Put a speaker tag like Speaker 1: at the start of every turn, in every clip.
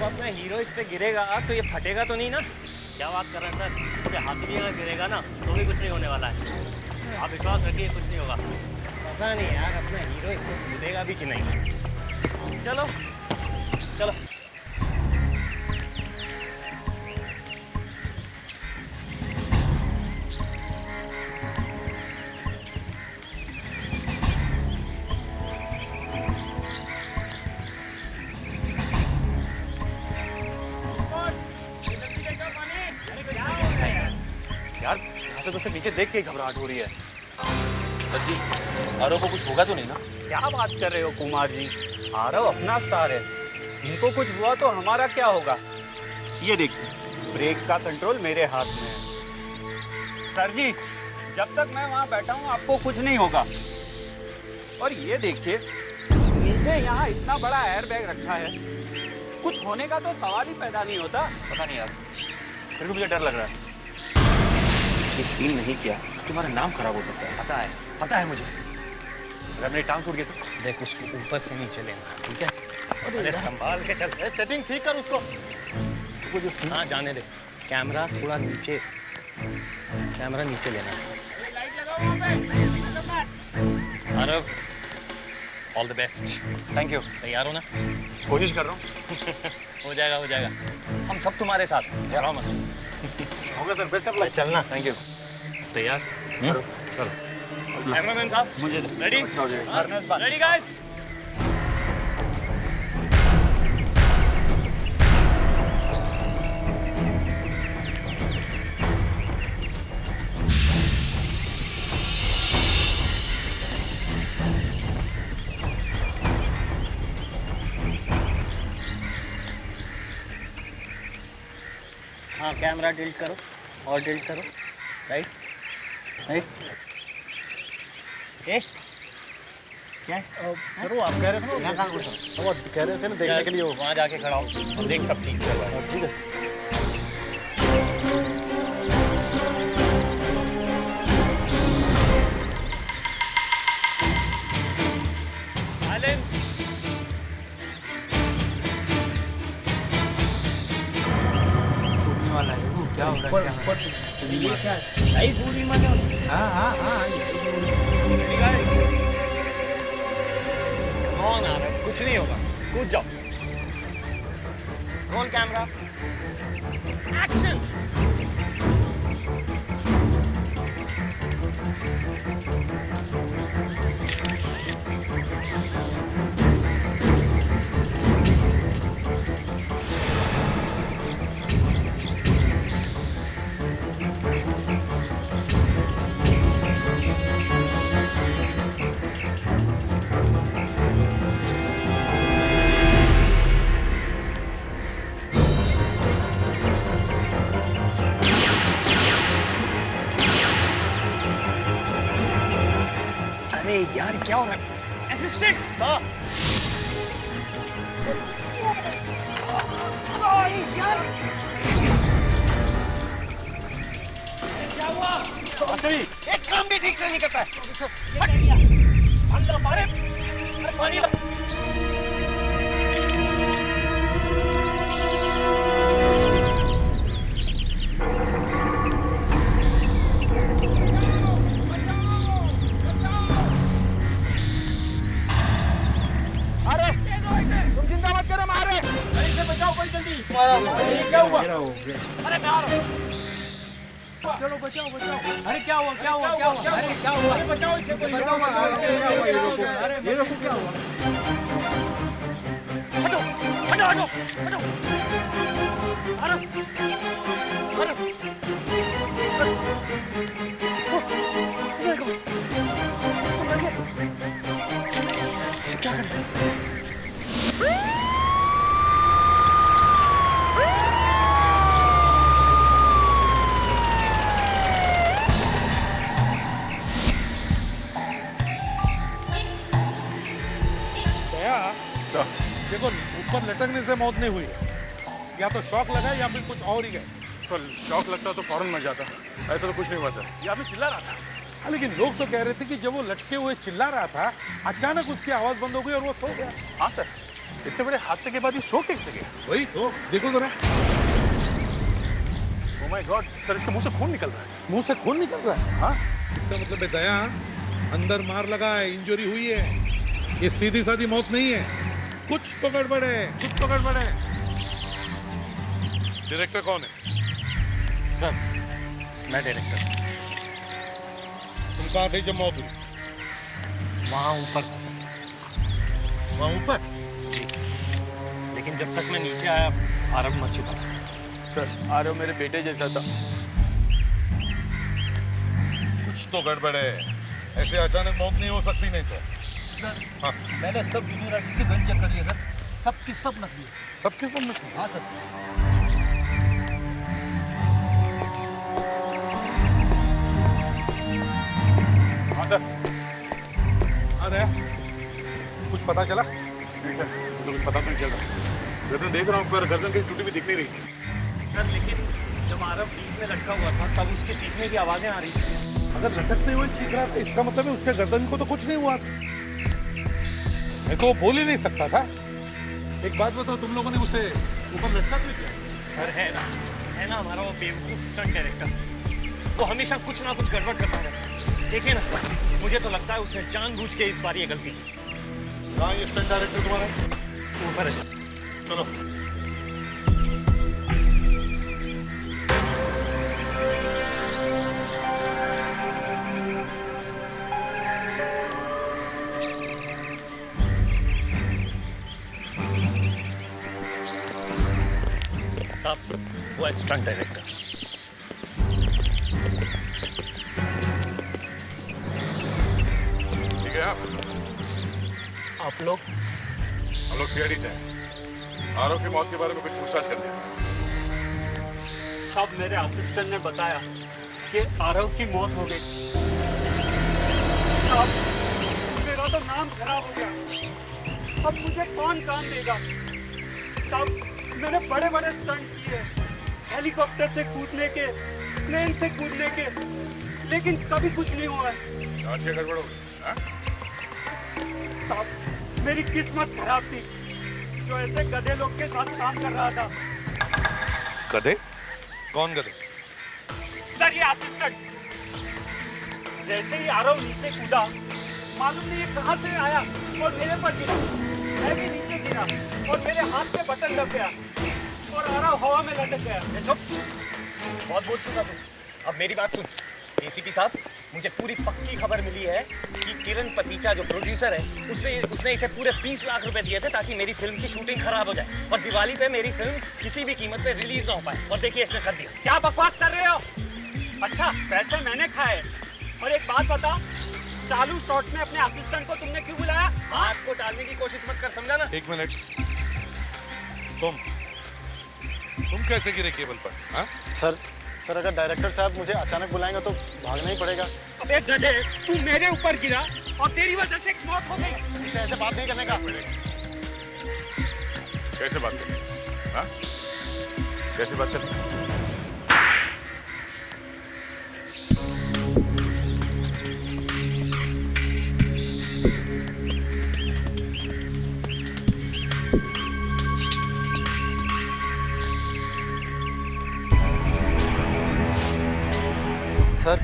Speaker 1: अपना हीरो इस पे गिरेगा तो ये फटेगा तो नहीं ना? क्या बात कर रहे हैं सर, इससे हाथ भी अगर गिरेगा ना तो भी कुछ नहीं होने वाला है। आप विश्वास रखिए, कुछ नहीं होगा। पता नहीं यार, अपना हीरो इसको कूदेगा भी कि नहीं। चलो चलो।
Speaker 2: यार यहाँ से तो सिर्फ नीचे देख के ही घबराहट हो रही है। सर जी, आरव को कुछ होगा तो नहीं ना?
Speaker 3: क्या बात कर रहे हो कुमार जी, आरव अपना स्टार है, इनको कुछ हुआ तो हमारा क्या होगा? ये देखिए, ब्रेक का कंट्रोल मेरे हाथ में है। सर जी, जब तक मैं वहाँ बैठा हूँ आपको कुछ नहीं होगा। और ये देखिए, नीचे यहाँ इतना बड़ा एयर बैग रखा है, कुछ होने का तो सवाल ही पैदा नहीं होता।
Speaker 2: पता नहीं यार, फिर भी मुझे डर लग रहा है। ये सीन नहीं किया तुम्हारा नाम खराब हो सकता है। पता है मुझे। अगर मेरी टांग टूट गई तो
Speaker 1: देख, उसको ऊपर से नीचे लेना, ठीक है? अरे संभाल के चल।
Speaker 2: सेटिंग ठीक कर उसको। वो जो सीन,
Speaker 1: हाँ जाने दे। कैमरा थोड़ा नीचे, कैमरा नीचे लेना। Aarav, all the best.
Speaker 2: Thank you.
Speaker 1: तैयार हो ना?
Speaker 2: कोशिश कर रहा हूँ।
Speaker 1: हो जाएगा हो जाएगा, हम सब तुम्हारे साथ हैं, डरो मत।
Speaker 2: होगा सर, बेस्ट ऑफ लक।
Speaker 1: चलना।
Speaker 2: Thank you.
Speaker 1: तैयार?
Speaker 2: चलो।
Speaker 1: कैमरामैन साहब
Speaker 3: मुझे
Speaker 1: रेडी? Ready guys? हाँ, कैमरा डिलीट करो और डिलीट करो। Right right. ए क्या
Speaker 2: सर वो आप कह रहे थे ना,
Speaker 1: यहाँ कहाँ घुसा?
Speaker 2: वो कह रहे थे ना देखने के लिए वो।
Speaker 1: वहाँ जाके खड़ा हो और देख सब ठीक चल रहा है।
Speaker 2: ठीक है सर।
Speaker 1: साइलेंस।
Speaker 3: वाला है वो, क्या हो रहा है?
Speaker 1: ये क्या सही पूरी मतलब?
Speaker 3: हाँ
Speaker 1: कौन आ रहा है? कुछ नहीं होगा, कूद जाओ। Roll camera, action. अरे यार क्या हो रहा है? असिस्टेंट
Speaker 2: सर,
Speaker 1: यार क्या हुआ? एक काम भी ठीक से नहीं करता है। अंदर मारे, पानी ला। तुम चिंता मत करो, मारे। अरे इसे बचाओ कोई जल्दी। ये क्या हुआ? अरे मैं आ रहा हूँ। चलो बचाओ बचाओ। अरे क्या हुआ क्या हुआ क्या हुआ? अरे क्या हुआ? अरे बचाओ इसे, कोई बचाओ बचाओ इसे। ये देखो क्या हुआ? हटो हटो हटो हटो। अरे अरे क्या कर रहे हैं?
Speaker 4: देखो, ऊपर लटकने से मौत नहीं हुई है, या तो शॉक लगा या फिर कुछ और ही गए।
Speaker 2: सर शॉक लगता तो फौरन मर जाता, ऐसा तो कुछ नहीं हुआ सर।
Speaker 4: या फिर चिल्ला रहा था। हाँ, लेकिन लोग तो कह रहे थे कि जब वो लटके हुए चिल्ला रहा था, अचानक उसकी आवाज बंद हो गई और वो सो गया।
Speaker 2: हाँ सर, इतने बड़े हादसे के बाद ये सो कैसे गया?
Speaker 4: वही तो देखो जरा,
Speaker 2: ओह माय गॉड सर, इसके मुंह से खून निकल रहा है।
Speaker 4: मुंह से खून निकल रहा है।
Speaker 2: हाँ
Speaker 4: इसका मतलब है दया, अंदर मार लगा है, इंजरी हुई है, ये सीधी सादी मौत नहीं है, कुछ तो गड़बड़ है, कुछ तो गड़बड़ है। डायरेक्टर कौन है?
Speaker 1: सर मैं डायरेक्टर।
Speaker 4: तुम कहाँ थे जब मौत हुई?
Speaker 1: वहाँ ऊपर था
Speaker 4: वहाँ ऊपर?
Speaker 1: लेकिन जब तक मैं नीचे आया आरव मर चुका था।
Speaker 2: सर, आरव मेरे बेटे जैसा था।
Speaker 4: कुछ तो गड़बड़ है, ऐसे अचानक मौत नहीं हो सकती, नहीं तो। हाँ,
Speaker 5: मैंने सब यूनिवर्सिटी के गन चेक कर लिए सर, सबकी सब नकली है।
Speaker 4: सबके सब में
Speaker 5: हाँ सर।
Speaker 2: हाँ सर।
Speaker 4: हाँ दया, कुछ पता चला?
Speaker 2: नहीं सर, मुझे कुछ पता तो नहीं चल रहा। गर्दन देख रहा हूँ पर गर्दन कहीं टूटी हुई दिख नहीं रही थी।
Speaker 1: सर लेकिन जब आरव बीच में लटका हुआ था तब उसके चीखने की आवाजें आ रही थी।
Speaker 4: अगर लटकते हुए चीख रहा था इसका मतलब है उसके गर्दन को तो कुछ नहीं हुआ था। मैं तो बोल ही नहीं सकता था। एक बात बताओ, तुम लोगों ने उसे ऊपर लटका क्यों किया?
Speaker 1: सर है ना हमारा वो बेवकूफ स्टंट डायरेक्टर, वो हमेशा कुछ ना कुछ गड़बड़ करता रहता है। देखिए ना, मुझे तो लगता है उसने जानबूझ के इस बार ये गलती की।
Speaker 4: कहाँ ये स्टंट डायरेक्टर तुम्हारा?
Speaker 1: ऊपर है सर।
Speaker 4: चलो।
Speaker 1: साहब वो है स्टंट डायरेक्टर।
Speaker 2: ठीक है
Speaker 1: आप लोग?
Speaker 2: हम लोग सीआईडी से हैं। आरव की मौत के बारे में कुछ पूछताछ करते हैं।
Speaker 3: साहब मेरे असिस्टेंट ने बताया कि आरव की मौत हो गई। साहब मेरा तो नाम खराब हो गया, अब मुझे कौन काम देगा? साहब मैंने बड़े बड़े स्टंट किए, हेलीकॉप्टर से कूदने के, प्लेन से कूदने के, लेकिन कभी कुछ नहीं हुआ है।
Speaker 2: जांच क्या गड़बड़ हो गई? हाँ?
Speaker 3: साहब मेरी किस्मत खराब थी, जो ऐसे गधे लोग के साथ काम कर रहा था।
Speaker 4: गधे? कौन गधे?
Speaker 3: सर ये असिस्टेंट, जैसे ही आरव नीचे कूदा, मालूम नहीं ये कहाँ से आया और मेरे पर गिरा। मैं भी नीचे गिरा और मेरे हाथ पे बटन दब गया और आरव हवा में लटक गया।
Speaker 1: ये चुप, बहुत बोल चुका तू। अब मेरी बात सुन। एसीपी साहब, मुझे पूरी पक्की खबर मिली है कि किरण पतीचा जो प्रोड्यूसर है उसने इसे पूरे 20 लाख रुपए दिए थे ताकि मेरी फिल्म की शूटिंग खराब हो जाए और दिवाली पे मेरी फिल्म किसी भी कीमत पे रिलीज ना हो पाए। और देखिए इसने कर दिया।
Speaker 3: क्या बकवास कर रहे हो? अच्छा पैसे मैंने खाए। और एक बात बताओ, चालू शॉट में अपने असिस्टेंट को तुमने क्यों बुलाया?
Speaker 1: हाथ को डालने की कोशिश मत कर, समझा ना?
Speaker 4: एक मिनट, तुम कैसे गिरे केबल पर? हाँ?
Speaker 6: सर अगर डायरेक्टर साहब मुझे अचानक बुलाएंगे तो भागना ही पड़ेगा।
Speaker 3: अबे गधे, तू मेरे ऊपर गिरा और तेरी वजह से एक मौत हो गई।
Speaker 6: इसे ऐसे बात नहीं करने का।
Speaker 2: कैसे बात करें? हाँ? कैसे बात करें?
Speaker 6: सर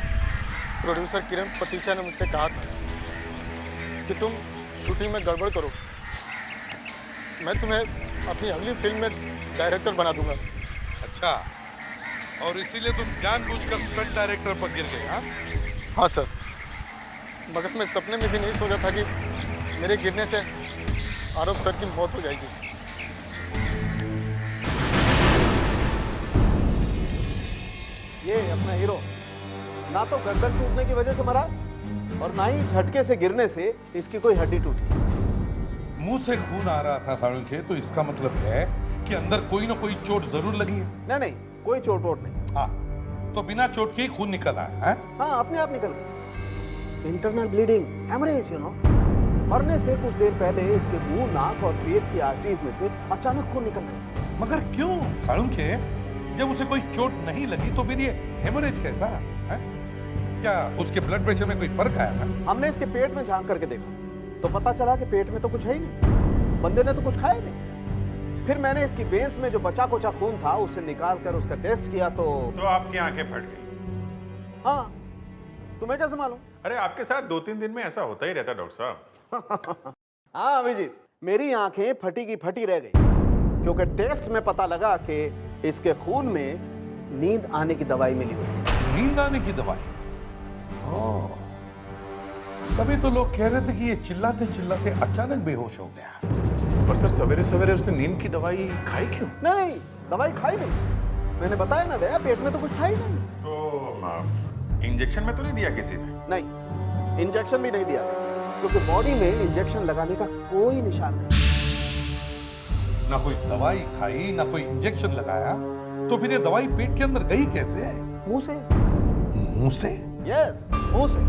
Speaker 6: प्रोड्यूसर किरण पतीचा ने मुझसे कहा था कि तुम शूटिंग में गड़बड़ करो, मैं तुम्हें अपनी अगली फिल्म में डायरेक्टर बना दूंगा।
Speaker 4: अच्छा, और इसीलिए तुम जानबूझकर स्टंट डायरेक्टर पर गिर गए? हाँ?
Speaker 6: हाँ सर, मगर मैं सपने में भी नहीं सोचा था कि मेरे गिरने से आरव सर की मौत हो जाएगी।
Speaker 5: ये अपना हीरो ना तो गर्दन टूटने की वजह से मरा और ना ही झटके से गिरने से इसकी कोई हड्डी टूटी।
Speaker 4: मुंह से खून आ रहा था साळुंखे, तो इसका मतलब है कि अंदर कोई ना कोई चोट जरूर लगी है।
Speaker 5: नहीं, कोई चोट वोट नहीं।
Speaker 4: हाँ, तो बिना चोट के ही खून निकल आया है?
Speaker 5: हाँ, अपने आप निकल गया। Internal bleeding, haemorrhage, you know. मरने से कुछ देर पहले इसके मुंह, नाक और पेट की आर्टरीज में से अचानक खून निकलने लगा।
Speaker 4: मगर क्यों साळुंखे? जब उसे कोई चोट नहीं लगी तो फिर ये हेमोरेज कैसा है? क्या उसके ब्लड प्रेशर में कोई फर्क आया था?
Speaker 5: हमने इसके पेट में झांक करके देखा तो पता चला कि पेट में तो कुछ है ही नहीं। बंदे ने तो कुछ खाया ही नहीं। फिर मैंने इसकी वेन्स में जो बचा कुचा खून था उसे निकाल कर उसका टेस्ट किया तो
Speaker 4: आपकी आंखें फट गई?
Speaker 5: हाँ, तुम्हें कैसे मालूम?
Speaker 4: अरे आपके साथ 2-3 दिन में ऐसा होता ही रहता है डॉक्टर साहब।
Speaker 5: हाँ अभिजीत, मेरी आंखें फटी की फटी रह गई क्योंकि टेस्ट में पता लगा कि इसके खून में नींद आने की दवाई मिली हुई थी।
Speaker 4: नींद आने की दवाई? ओह, तभी तो लोग कह रहे थे कि ये चिल्लाते चिल्लाते अचानक बेहोश हो गया। पर सर सवेरे सवेरे उसने नींद की दवाई खाई क्यों?
Speaker 5: नहीं, दवाई खाई नहीं। मैंने बताया ना दया, पेट में तो कुछ था ही नहीं।
Speaker 4: तो इंजेक्शन में तो नहीं दिया किसी ने?
Speaker 5: नहीं, इंजेक्शन भी नहीं दिया क्योंकि बॉडी में इंजेक्शन लगाने का कोई निशान नहीं।
Speaker 4: ना कोई दवाई खाई ना कोई इंजेक्शन लगाया, तो फिर ये दवाई पेट के अंदर गई कैसे?
Speaker 5: मुंह से।
Speaker 4: मुंह से?
Speaker 5: यस, मुंह से।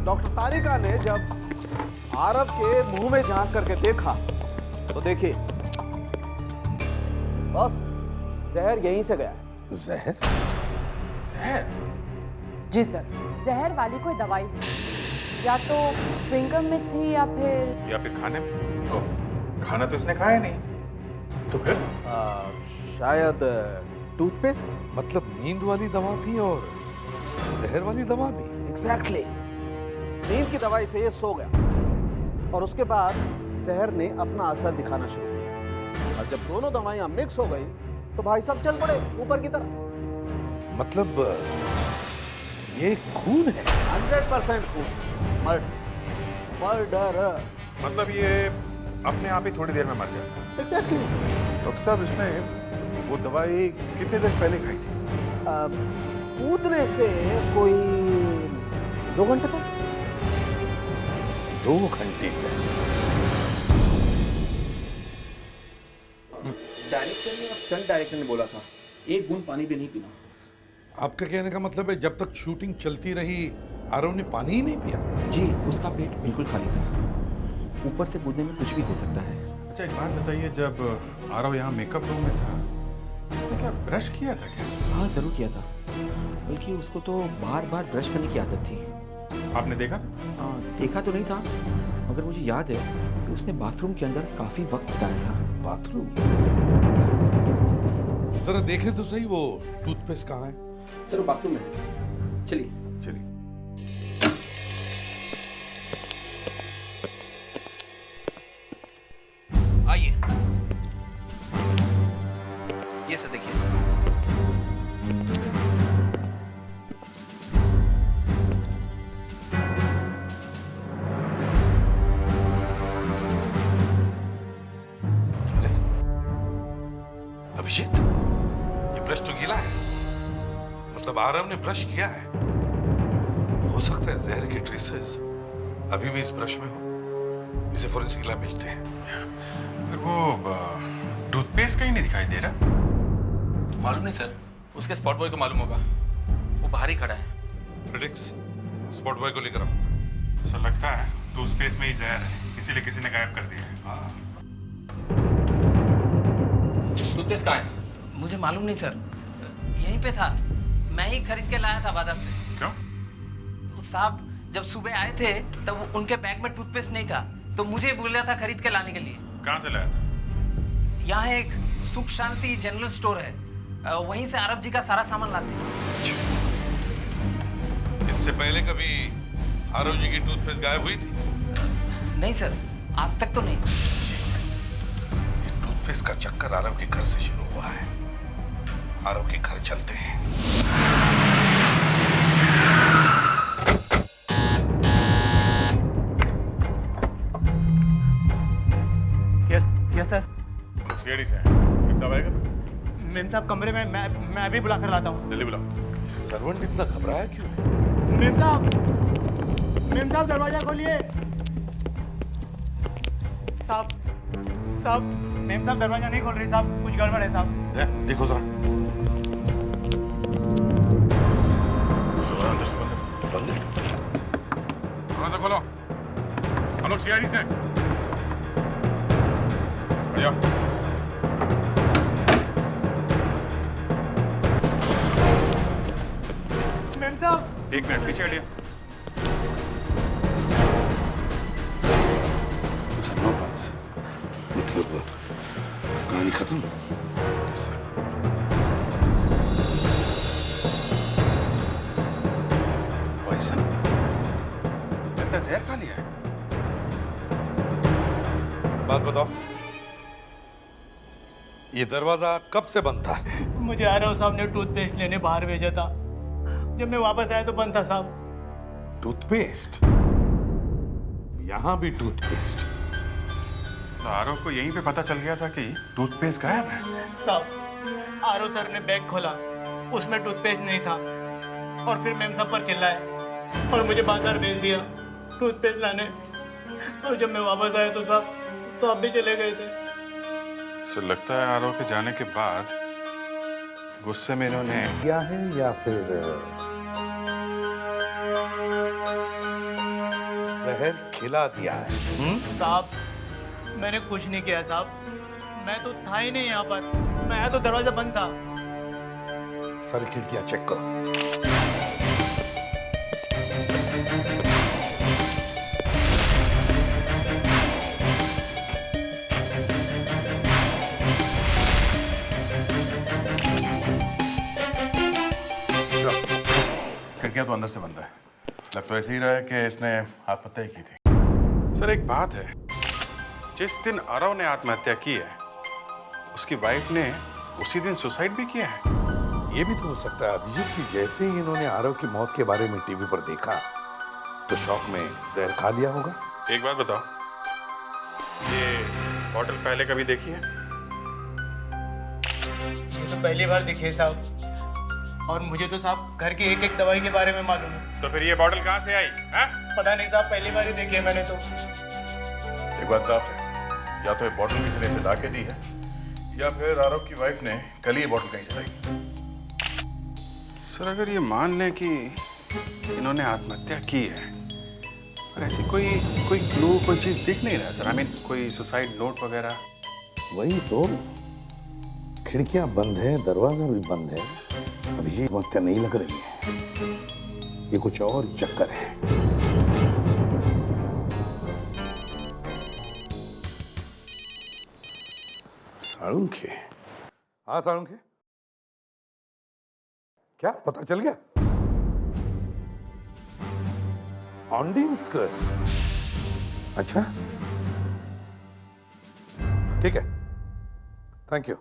Speaker 5: डॉक्टर तारिका ने जब आरव के मुंह में झांक करके देखा तो देखिए, बस जहर यहीं से गया।
Speaker 4: जहर? जहर?
Speaker 7: जी सर, जहर वाली कोई दवाई या तो च्युइंगम में थी या फिर
Speaker 4: खाने में? तो खाना तो इसने खाया नहीं, तो फिर?
Speaker 5: शायद टूथपेस्ट।
Speaker 4: मतलब नींद वाली दवा भी और जहर वाली दवा भी?
Speaker 5: एग्जैक्टली। नींद की दवाई से ये सो गया और उसके बाद जहर ने अपना असर दिखाना शुरू किया और जब दोनों दवाइयां मिक्स हो गई तो भाई साहब चल पड़े ऊपर की तरफ।
Speaker 4: मतलब ये खून है?
Speaker 5: 100% खून। मर्डर।
Speaker 4: मतलब ये अपने आप ही थोड़ी देर में मर जाए?
Speaker 5: एग्जैक्टली।
Speaker 4: डॉक्टर साहब, इसने वो दवाई कितने देर पहले खाई थी?
Speaker 5: कूदने से कोई 2 घंटे तक।
Speaker 4: 2 घंटे?
Speaker 8: डायरेक्टर ने और स्टंट डायरेक्टर ने बोला था एक बूंद पानी भी नहीं पीना।
Speaker 4: आपका कहने का मतलब है जब तक शूटिंग चलती रही आरव ने पानी ही नहीं पिया?
Speaker 8: जी, उसका पेट बिल्कुल खाली था। ऊपर से कूदने में कुछ भी हो सकता है।
Speaker 4: अच्छा, एक बात बताइए, जब आरव यहाँ मेकअप रूम में था उसने क्या ब्रश किया था क्या?
Speaker 8: हाँ, जरूर किया था। बल्कि उसको तो बार बार ब्रश करने की आदत थी।
Speaker 4: आपने देखा था?
Speaker 8: देखा तो नहीं था, मगर मुझे याद है कि उसने बाथरूम के अंदर काफी वक्त बिताया था।
Speaker 4: बाथरूम? जरा देखे तो सही वो टूथपेस्ट कहाँ है?
Speaker 8: सर, वो बाथरूम में। चलिए।
Speaker 4: चलिए।
Speaker 8: आइए, ये सब देखिए।
Speaker 4: अरे अभिजीत, ये ब्रश तो गीला है, मतलब आरव ने ब्रश किया है। हो सकता है जहर के ट्रेसेस अभी भी इस ब्रश में हो। इसे फोरेंसिक लैब भेजते हैं।
Speaker 9: फिर वो टूथपेस्ट कहीं नहीं दिखाई दे रहा।
Speaker 8: मालूम नहीं सर, उसके स्पॉट बॉय को मालूम होगा, वो बाहर ही खड़ा है।
Speaker 4: फ्रेडिक्स, स्पॉट बॉय को लेकर आओ।
Speaker 9: सर, लगता है टूथपेस्ट में ही जहर है, इसीलिए किसी ने गायब कर दिया है।
Speaker 4: हाँ।
Speaker 8: टूथपेस्ट कहाँ है?
Speaker 10: मुझे मालूम नहीं सर, यहीं पे था। मैं ही खरीद के लाया था बाजार से।
Speaker 9: क्यों?
Speaker 10: उस साहब जब सुबह आए थे तब उनके बैग में टूथपेस्ट नहीं था, तो मुझे बोला था खरीद के लाने के लिए।
Speaker 9: कहाँ से लाया था?
Speaker 10: यहाँ एक सुख शांति जनरल स्टोर है, वहीं से आरव जी का सारा सामान लाते हैं।
Speaker 4: इससे पहले कभी आरव जी की टूथपेस्ट गायब हुई थी?
Speaker 10: नहीं सर, आज तक तो नहीं।
Speaker 4: ये टूथपेस्ट का चक्कर आरव के घर से शुरू हुआ है। आरव के घर चलते हैं।
Speaker 1: Yes sir.
Speaker 9: सीआईडी से मेम साहब आएगा?
Speaker 1: मेम साहब कमरे में, मैं अभी बुला कर लाता हूँ।
Speaker 9: जल्दी बुलाओ।
Speaker 4: सर्वेंट इतना घबराया क्यों है?
Speaker 1: मेम साहब दरवाजा खोलिए। साहब मेम साहब दरवाजा नहीं खोल रही साहब, कुछ गड़बड़ है साहब।
Speaker 4: देखो जरा।
Speaker 9: अंदर से बंद है। दरवाजा खोलो, हम लोग सीआईडी से। बढ़िया।
Speaker 1: मेम साहब,
Speaker 9: 1 मिनट पीछे हटिए।
Speaker 4: नो पास। ये बताओ, ये दरवाजा कब से बंद था?
Speaker 1: मुझे आरव साहब ने टूथपेस्ट लेने बाहर भेजा था। जब मैं वापस आया तो बंद था साहब।
Speaker 4: टूथपेस्ट? यहां भी टूथपेस्ट?
Speaker 9: तो आरव को यहीं पे पता चल गया था कि टूथपेस्ट गायब है।
Speaker 1: साहब, आरव सर ने बैग खोला, उसमें टूथपेस्ट नहीं था और फिर मैम सब पर चिल्लाए और मुझे बाजार भेज दिया टूथपेस्ट लाने। और जब मैं वापस आया तो साहब, तो आप भी चले गए थे।
Speaker 9: सो लगता है आरव के जाने के बाद गुस्से में इन्होंने
Speaker 4: क्या है या फिर जहर खिला दिया है?
Speaker 1: साहब, मैंने कुछ नहीं किया साहब, मैं तो था ही नहीं यहाँ पर। मैं आया तो दरवाजा बंद था।
Speaker 4: सारी खिड़कियां चेक करो।
Speaker 9: खिड़कियां तो अंदर से बंद है। लग तो ऐसे ही रहा है कि इसने आत्महत्या ही की थी। सर एक बात है, जिस दिन आरव ने आत्महत्या की है उसकी वाइफ ने उसी दिन सुसाइड भी किया है।
Speaker 4: ये भी तो हो सकता है अभिजीत कि जैसे ही इन्होंने आरव की मौत के बारे में टीवी पर देखा तो शौक में जहर खा लिया होगा।
Speaker 9: एक बात बताओ, ये बॉटल पहले कभी देखी है?
Speaker 1: ये तो पहली बार दिखे साहब, और मुझे तो साहब घर की एक एक दवाई के बारे में मालूम है।
Speaker 9: तो फिर ये बॉटल कहाँ से आई?
Speaker 1: पता नहीं साहब, पहली बार ही देखी है मैंने तो।
Speaker 9: एक बात साफ है, या तो ये बॉटल किसी ने इसे ला के दी है या फिर आरव की वाइफ ने कल ही ये बॉटल कहीं से लाई। सर अगर ये मान लें कि इन्होंने आत्महत्या की है, पर ऐसी कोई क्लू, कोई चीज दिख नहीं रहा सर। आई मीन कोई सुसाइड नोट वगैरह।
Speaker 4: वही तो, खिड़कियां बंद है, दरवाजा भी बंद है, अभी ये आत्महत्या नहीं लग रही है। ये कुछ और चक्कर है। साळुंखे? हाँ साळुंखे, क्या पता चल गया? ऑन्डिन्स कर्स? अच्छा ठीक है, थैंक यू।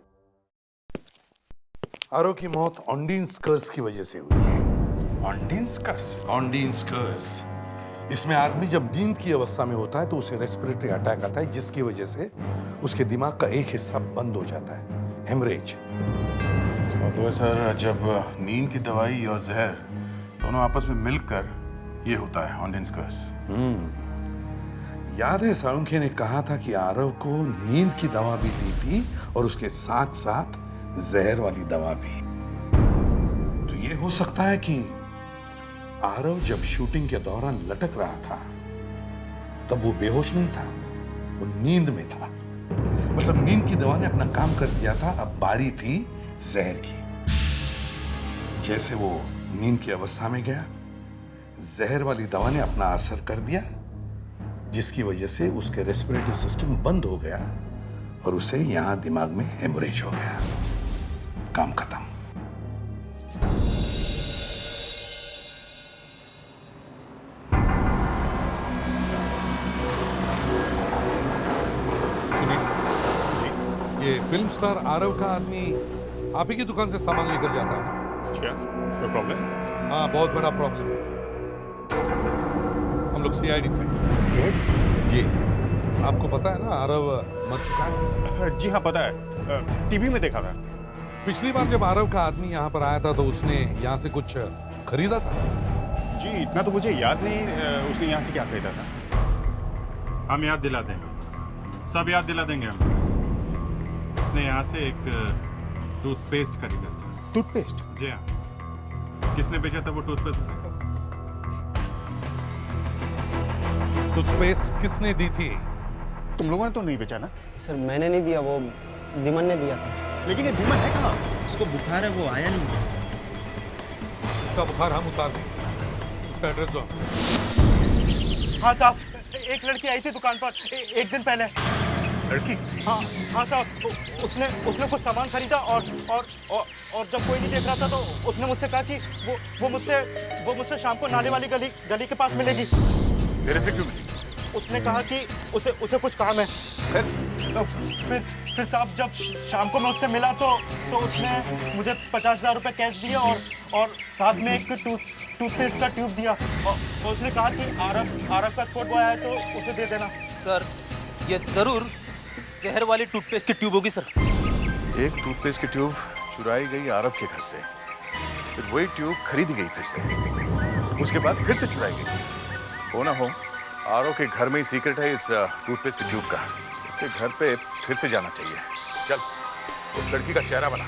Speaker 4: आरव की मौत ऑन्डिन्स कर्स की वजह से हुई है।
Speaker 9: ऑन्डिन्स कर्स?
Speaker 4: ऑन्डिन्स कर्स, इसमें आदमी जब नींद की अवस्था में होता है तो उसे रेस्पिरेटरी अटैक आता है, जिसकी वजह से उसके दिमाग का एक हिस्सा बंद हो जाता है, हेमरेज।
Speaker 9: मतलब सर जब नींद की दवाई और जहर दोनों आपस में मिलकर ये होता है ऑन्डिन्स कर्स।
Speaker 4: याद है साळुंखे ने कहा था कि आरव को नींद की दवा भी दी थी और उसके साथ साथ जहर वाली दवा भी। तो ये हो सकता है कि आरव जब शूटिंग के दौरान लटक रहा था तब वो बेहोश नहीं था, वो नींद में था। मतलब नींद की दवा ने अपना काम कर दिया था, अब बारी थी जहर की। जैसे वो नींद की अवस्था में गया, जहर वाली दवा ने अपना असर कर दिया, जिसकी वजह से उसके रेस्पिरेटरी सिस्टम बंद हो गया और उसे यहां दिमाग में हेमरेज हो गया। काम खत्म। ये फिल्म स्टार आरव का आदमी आप ही की दुकान से सामान लेकर जाता है?
Speaker 9: क्या कोई प्रॉब्लम?
Speaker 4: हाँ, बहुत बड़ा प्रॉब्लम है। हम लोग सीआईडी से। जी, आपको पता है ना आरव मर चुका है?
Speaker 9: जी हाँ पता है, टीवी में देखा था।
Speaker 4: पिछली बार जब आरव का आदमी यहाँ पर आया था तो उसने यहाँ से कुछ खरीदा था?
Speaker 9: जी इतना तो मुझे याद नहीं, उसने यहाँ से क्या खरीदा था। हम याद दिला देंगे, सब याद दिला देंगे हम। उसने यहाँ से एक टूथपेस्ट खरीदा था।
Speaker 6: टूथपेस्ट?
Speaker 9: जी हाँ। किसने बेचा था वो टूथपेस्ट उसे?
Speaker 4: टूथपेस्ट किसने दी थी?
Speaker 6: तुम लोगों ने तो नहीं बेचा ना?
Speaker 1: सर मैंने नहीं दिया, वो दिमन ने दिया था।
Speaker 6: लेकिन ये धीमा है कहाँ?
Speaker 1: उसको बुखार है, वो आया नहीं।
Speaker 4: उसका बुखार हम उतार देंगे, उसका एड्रेस दो।
Speaker 6: हाँ साहब, एक लड़की आई थी दुकान पर एक दिन पहले।
Speaker 9: लड़की?
Speaker 6: हाँ हाँ साहब, उसने कुछ सामान खरीदा और जब कोई नहीं देख रहा था तो उसने मुझसे कहा कि वो मुझसे शाम को नाले वाली गली के पास मिलेगी।
Speaker 9: मेरे से क्यों मिली?
Speaker 6: उसने कहा कि उसे कुछ काम है। फिर साहब जब शाम को मैं उससे मिला तो उसने मुझे 50,000 रुपये कैश दिए और साथ में एक टूथपेस्ट का ट्यूब दिया और उसने कहा कि आरव का स्पॉट बॉय आया तो उसे दे देना।
Speaker 11: सर ये जरूर जहर वाली टूथपेस्ट की ट्यूब होगी सर।
Speaker 9: एक टूथपेस्ट की ट्यूब चुराई गई आरव के घर से, फिर वही ट्यूब खरीदी गई फिर से, उसके बाद फिर से चुराई गई। हो ना हो, आरव के घर में ही सीक्रेट है इस टूथपेस्ट की ट्यूब का। उसके घर पे फिर से जाना चाहिए। चल, उस लड़की का चेहरा बना।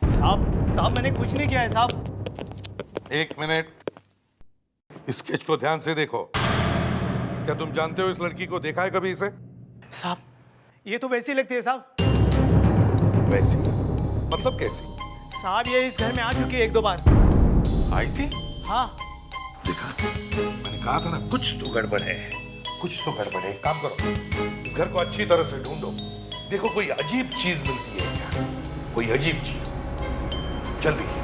Speaker 6: साहब मैंने कुछ नहीं किया है साहब।
Speaker 4: एक मिनट, इस स्केच को ध्यान से देखो। क्या तुम जानते हो इस लड़की को? देखा है कभी इसे?
Speaker 6: साहब ये तो वैसी लगती है साहब।
Speaker 4: वैसी मतलब कैसी?
Speaker 6: साहब ये इस घर में आ चुकी है 1-2 बार।
Speaker 4: आई थी?
Speaker 6: हाँ।
Speaker 4: देखा, मैंने कहा था ना कुछ तो गड़बड़ है, कुछ तो गड़बड़ है। काम करो, इस घर को अच्छी तरह से ढूंढो, देखो कोई अजीब चीज मिलती है क्या, कोई अजीब चीज। जल्दी।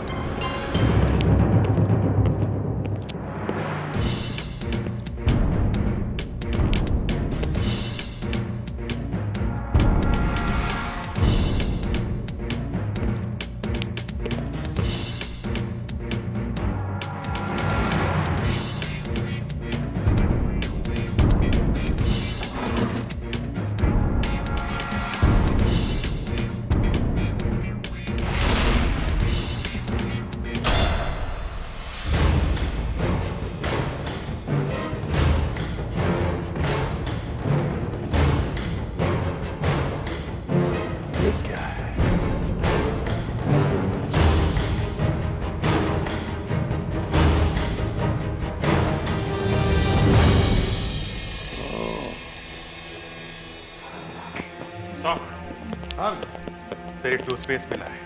Speaker 9: सर एक टूथपेस्ट मिला है,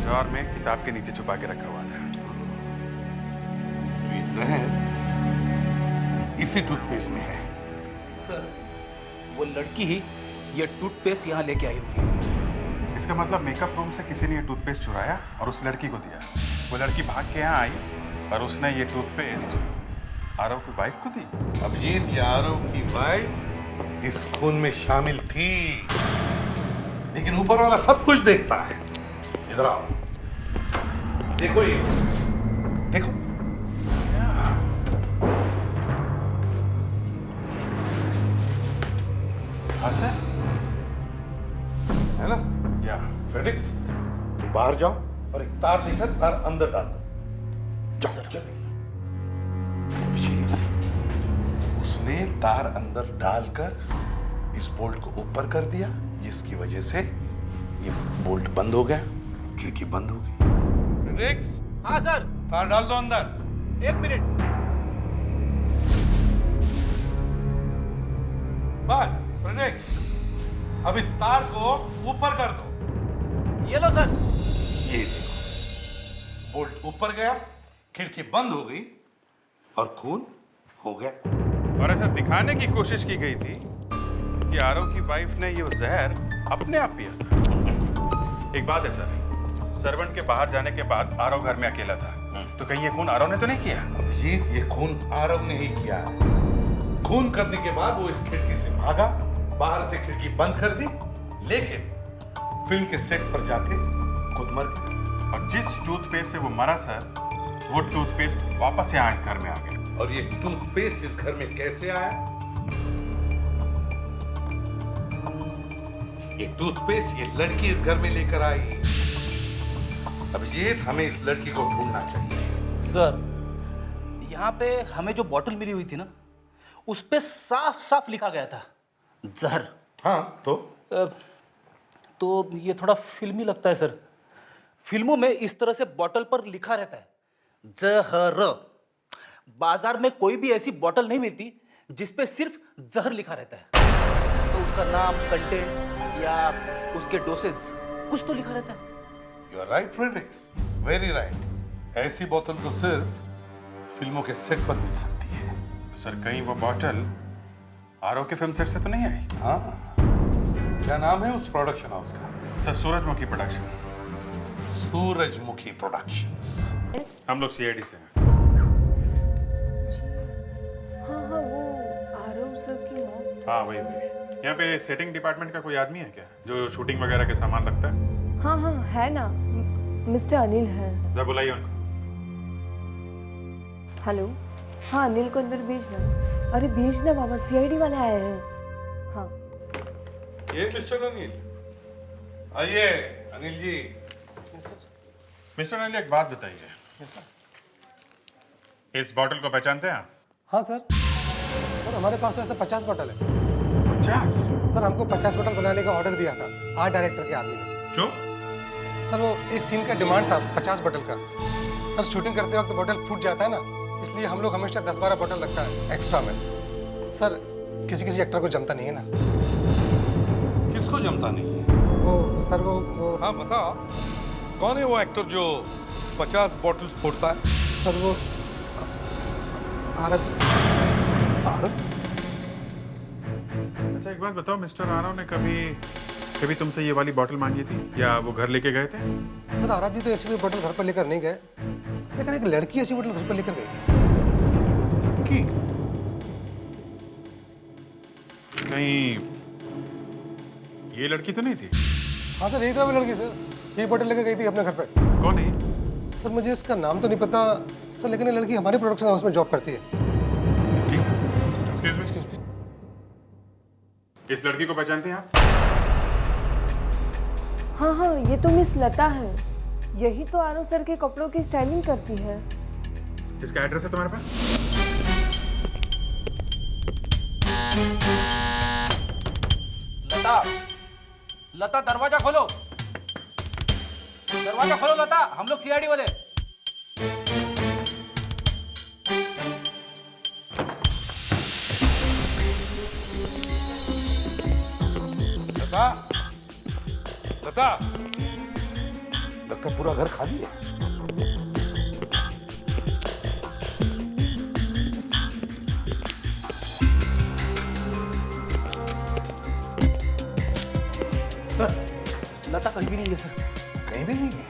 Speaker 9: जार में किताब के नीचे छुपा के रखा हुआ था।
Speaker 4: ये जहर इसी टूथपेस्ट में है।
Speaker 11: सर वो लड़की ही ये टूथपेस्ट यहाँ लेके आई होगी।
Speaker 9: इसका मतलब मेकअप रूम से किसी ने ये टूथपेस्ट चुराया और उस लड़की को दिया। वो लड़की भाग के यहाँ आई और उसने ये टूथपेस्ट आरव की वाइफ को दी।
Speaker 4: अभिजीत, ये आरव की वाइफ इस खून में शामिल थी, लेकिन ऊपर वाला सब कुछ देखता है। इधर आओ, देखो ये, देखो।
Speaker 9: हाँ सर,
Speaker 4: है ना?
Speaker 9: या
Speaker 4: फेडिक्स, तुम बाहर जाओ और एक तार लेकर तार अंदर डाल दो। जाओ जल्दी। उसने तार अंदर डालकर इस बोल्ट को ऊपर कर दिया, जिसकी वजह से ये बोल्ट बंद हो गया, खिड़की बंद हो गई। फेडिक्स,
Speaker 11: हाँ सर।
Speaker 4: तार डाल दो अंदर।
Speaker 11: 1 मिनट।
Speaker 4: बस फेडिक्स, अब इस तार को ऊपर कर दो।
Speaker 11: ये लो सर।
Speaker 4: ये देखो, बोल्ट ऊपर गया, खिड़की बंद हो गई और खून हो गया।
Speaker 9: और ऐसा दिखाने की कोशिश की गई थी कि आरव की वाइफ ने ये जहर अपने आप पिया था। एक बात है सर, सर्वेंट के बाहर जाने के बाद आरव घर में अकेला था, तो कहीं ये खून आरव ने तो नहीं किया?
Speaker 4: अभिजीत, ये खून आरव ने ही किया है। खून करने के बाद वो इस खिड़की से भागा, बाहर से खिड़की बंद कर दी, लेकिन फिल्म के सेट पर जाके खुद मर गया।
Speaker 9: और जिस टूथपेस्ट से वो मरा सर, वो टूथपेस्ट वापस यहाँ इस घर में आ गया।
Speaker 4: और ये टूथपेस्ट इस घर में कैसे आया? ये टूथपेस्ट ये लड़की इस घर में लेकर आई। अभिजीत, हमें इस लड़की को ढूंढना चाहिए।
Speaker 11: सर यहाँ पे हमें जो बॉटल मिली हुई थी ना, उस पे साफ साफ लिखा गया था जहर।
Speaker 4: हाँ
Speaker 11: तो ये थोड़ा फिल्मी लगता है सर। फिल्मों में इस तरह से बॉटल पर लिखा रहता है जहर। बाजार में कोई भी ऐसी बॉटल नहीं मिलती जिसपे सिर्फ जहर लिखा रहता है। तो उसका नाम, कंटेंट या उसके डोसेज कुछ तो लिखा रहता है।
Speaker 4: You are right Fredericks, very right. ऐसी बोतल तो सिर्फ फिल्मों के सेट पर मिल सकती है।
Speaker 9: सर कहीं वो बॉटल आरव के फिल्म सेट से तो नहीं आई?
Speaker 4: हाँ, क्या नाम है उस प्रोडक्शन हाउस का?
Speaker 9: सर सूरजमुखी प्रोडक्शन।
Speaker 4: सूरजमुखी प्रोडक्शंस।
Speaker 9: हम लोग सीआईडी से हैं।
Speaker 7: हाँ हाँ, वो आरव सर की मौत
Speaker 9: हाँ वही वही। यहाँ पे सेटिंग डिपार्टमेंट का कोई आदमी है क्या जो शूटिंग वगैरह के सामान रखता है?
Speaker 7: हाँ हाँ है ना, मिस्टर अनिल है।
Speaker 9: जरा बुलाइए उनको।
Speaker 7: हेलो, हाँ अनिल को अंदर भेजना। अरे भेजना बाबा, सीआईडी वाले आए हैं। हाँ
Speaker 4: ये मिस्टर अनिल, आइए अनिल जी।
Speaker 9: मिस्टर अनिल एक बात बताइए, इस बॉटल को पहचानते हैं आप?
Speaker 12: हाँ सर, हमारे पास तो ऐसे 50 बोतल है।
Speaker 9: 50?
Speaker 12: सर हमको 50 बोतल बनाने का ऑर्डर दिया था आर्ट डायरेक्टर के आदमी ने।
Speaker 9: क्यों?
Speaker 12: सर वो एक सीन का डिमांड था 50 बोतल का। सर शूटिंग करते वक्त बोतल फूट जाता है ना, इसलिए हम लोग हमेशा 10-12 बोतल रखता है एक्स्ट्रा में। सर किसी किसी एक्टर को जमता नहीं है ना।
Speaker 4: किसको जमता नहीं?
Speaker 12: वो सर वो
Speaker 4: हाँ बताओ, कौन है वो एक्टर जो 50 बॉटल्स फोड़ता है?
Speaker 12: सर वो आरव।
Speaker 9: अच्छा एक बात बताओ, मिस्टर आरव ने कभी तुमसे ये वाली बॉटल मांगी थी या वो घर लेके गए थे?
Speaker 12: सर आरव जी तो ऐसी कोई बोतल घर पर लेकर नहीं गए, लेकिन एक लड़की ऐसी बोतल घर पर लेकर गई थी।
Speaker 9: कहीं ये लड़की तो नहीं थी?
Speaker 12: हाँ सर एक लड़की सर, ये बोतल लेकर गई थी अपने घर पे।
Speaker 9: कौन है?
Speaker 12: सर मुझे इसका नाम तो नहीं पता सर, लेकिन ये लड़की हमारे प्रोडक्शन हाउस में जॉब करती है।
Speaker 9: Excuse me? इस लड़की को पहचानते हैं आप?
Speaker 7: हाँ हाँ, ये तो मिस लता है। यही तो आरव सर के कपड़ों की स्टाइलिंग करती है।
Speaker 9: इसका एड्रेस है तुम्हारे पास?
Speaker 11: लता दरवाजा खोलो, दरवाजा खोलो लता, हम लोग सीआईडी वाले।
Speaker 4: लता, लता, लगता पूरा घर खाली है।
Speaker 11: सर लता कहीं भी नहीं है सर।
Speaker 4: कहीं भी नहीं है?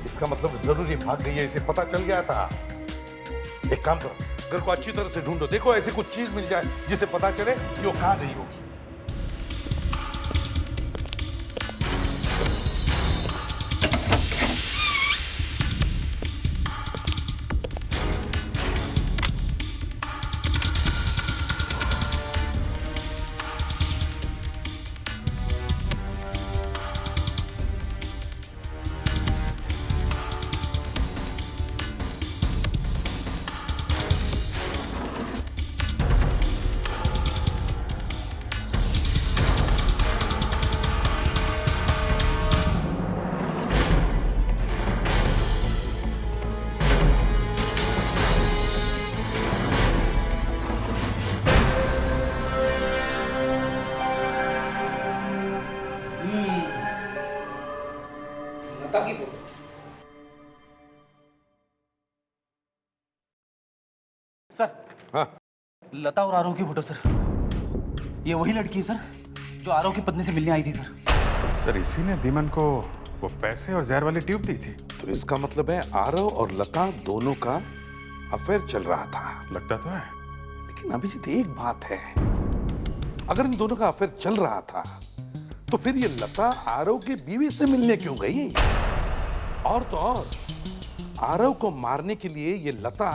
Speaker 4: इसका मतलब जरूर ये भाग गई है, इसे पता चल गया था। एक काम करो, घर को अच्छी तरह से ढूंढो, देखो ऐसी कुछ चीज मिल जाए जिसे पता चले कि वो कहां गई होगी।
Speaker 12: लता की फोटो।
Speaker 11: सर
Speaker 4: हाँ
Speaker 11: लता और आरव की फोटो सर। ये वही लड़की है सर जो आरव की पत्नी से मिलने आई थी सर।
Speaker 9: सर इसी ने दीमन को वो पैसे और जहर वाली ट्यूब दी थी।
Speaker 4: तो इसका मतलब है आरव और लता दोनों का अफेयर चल रहा था।
Speaker 9: लगता तो है।
Speaker 4: लेकिन अभिजीत एक बात है, अगर इन दोनों का अफेयर चल रहा था तो फिर ये लता आरव की बीवी से मिलने क्यों गई? और तो और आरव को मारने के लिए ये लता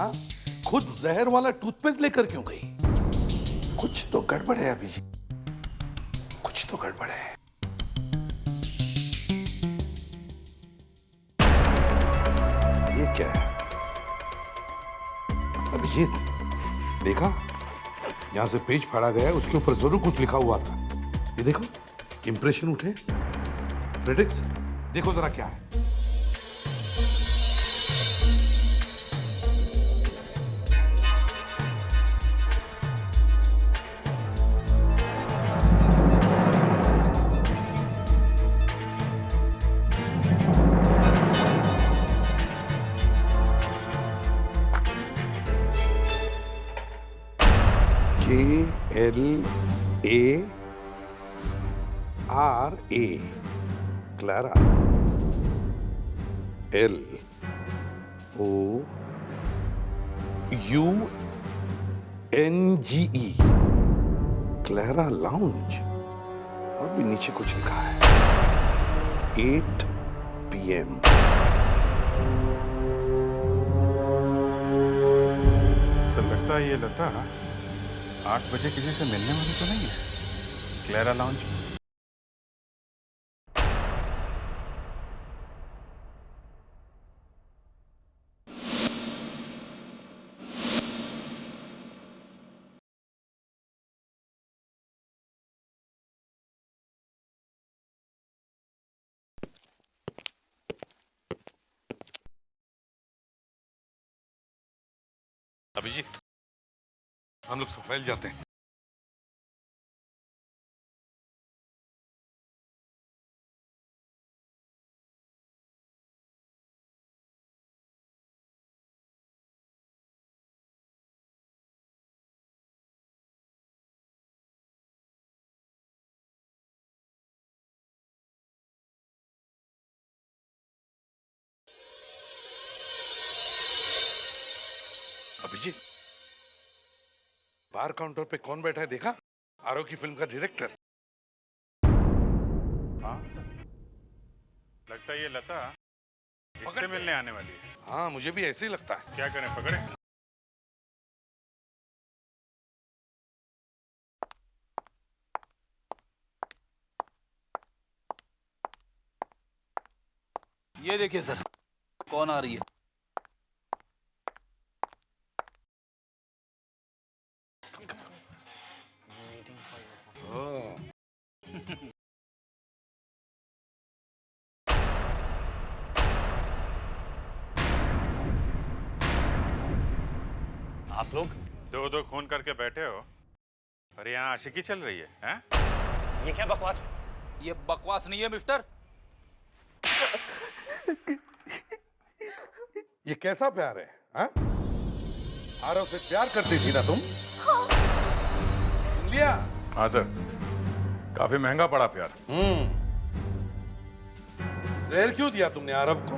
Speaker 4: खुद जहर वाला टूथपेस्ट लेकर क्यों गई? कुछ तो गड़बड़ है अभिजीत, कुछ तो गड़बड़ है। ये क्या है अभिजीत? देखा, यहां से पेज फाड़ा गया है, उसके ऊपर जरूर कुछ लिखा हुआ था। ये देखो, इंप्रेशन उठे। फ्रेडिक्स देखो जरा क्या है। KLARA, Clara. LOUNGE, Clara lounge, और भी नीचे कुछ लिखा है 8 PM।
Speaker 9: सर लगता है ये लता 8 बजे किसी से मिलने वाली तो नहीं है क्लेरा लाउंज।
Speaker 4: अभिजीत, हम लोग सब फैल जाते हैं। अभिजीत, बार काउंटर पे कौन बैठा है देखा? आरव की फिल्म का डायरेक्टर।
Speaker 9: हाँ सर, लगता है ये लता इससे मिलने आने वाली है।
Speaker 4: हाँ, मुझे भी ऐसे ही लगता है।
Speaker 9: क्या करें, पकड़े?
Speaker 11: ये देखिए सर, कौन आ रही है।
Speaker 9: आप लोग दो खून करके बैठे हो और यहाँ आशिकी चल रही है, हैं?
Speaker 11: ये क्या बकवास है? ये बकवास नहीं है मिस्टर।
Speaker 4: ये कैसा प्यार है? हाँ? आरव से प्यार करती थी ना तुम? सुन लिया?
Speaker 9: हाँ सर, काफी महंगा पड़ा प्यार।
Speaker 4: जहर क्यों दिया तुमने आरव को?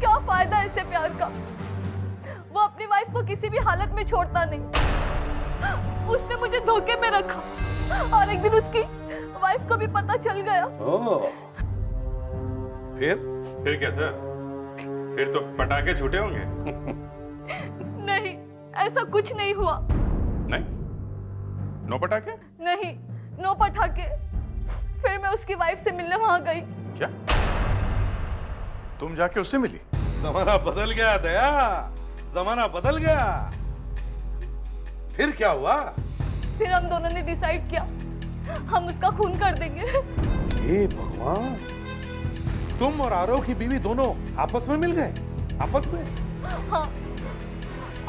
Speaker 13: क्या फायदा इससे प्यार का? वो अपनी वाइफ को किसी भी हालत में छोड़ता नहीं। उसने मुझे धोखे में रखा और एक दिन उसकी वाइफ को भी पता चल गया।
Speaker 4: फिर
Speaker 9: क्या सर? फिर तो पटाखे छूटे होंगे।
Speaker 13: नहीं, ऐसा कुछ नहीं हुआ।
Speaker 9: नहीं? नो पटाखे?
Speaker 13: नहीं, नो पटाखे। फिर मैं उसकी वाइफ से मिलने वहां गई।
Speaker 9: क्या? तुम जाके उससे मिली?
Speaker 4: जमाना बदल गया दया, जमाना बदल गया। फिर क्या हुआ?
Speaker 13: फिर हम दोनों ने डिसाइड किया हम उसका खून कर देंगे।
Speaker 4: हे भगवान, तुम और आरव की बीवी दोनों आपस में मिल गए? आपस में?
Speaker 13: हाँ,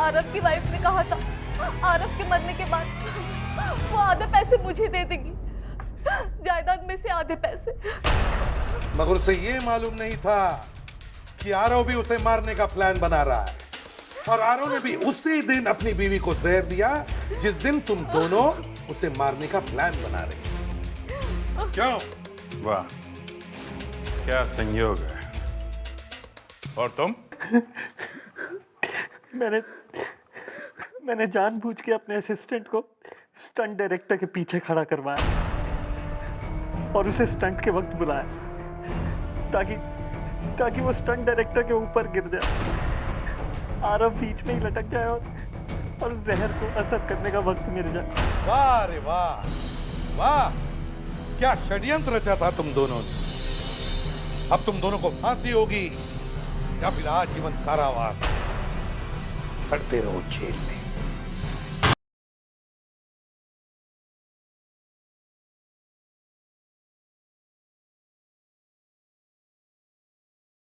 Speaker 13: आरव की वाइफ ने कहा था आरव के मरने के बाद वो आधे पैसे मुझे दे देगी, जायदाद में से आधे पैसे।
Speaker 4: मगर उसे ये मालूम नहीं था कि आरव भी उसे मारने का प्लान बना रहा है, और आरव ने भी उसी दिन अपनी बीवी को जहर दिया जिस दिन तुम दोनों उसे मारने का प्लान बना रहे। क्यों?
Speaker 9: वाह, क्या संयोग है। और तुम?
Speaker 6: मैंने जानबूझ के अपने असिस्टेंट को स्टंट डायरेक्टर के पीछे खड़ा करवाया और उसे स्टंट के वक्त बुलाया ताकि वो स्टंट डायरेक्टर के ऊपर गिर जाए, आरव बीच में ही लटक जाए और जहर को असर करने का वक्त मिल जाए।
Speaker 4: वाह रे वाह, वाह, क्या षड्यंत्र रचा था तुम दोनों ने। अब तुम दोनों को फांसी होगी या फिर आजीवन कारावास, सड़ते रहो जेल में।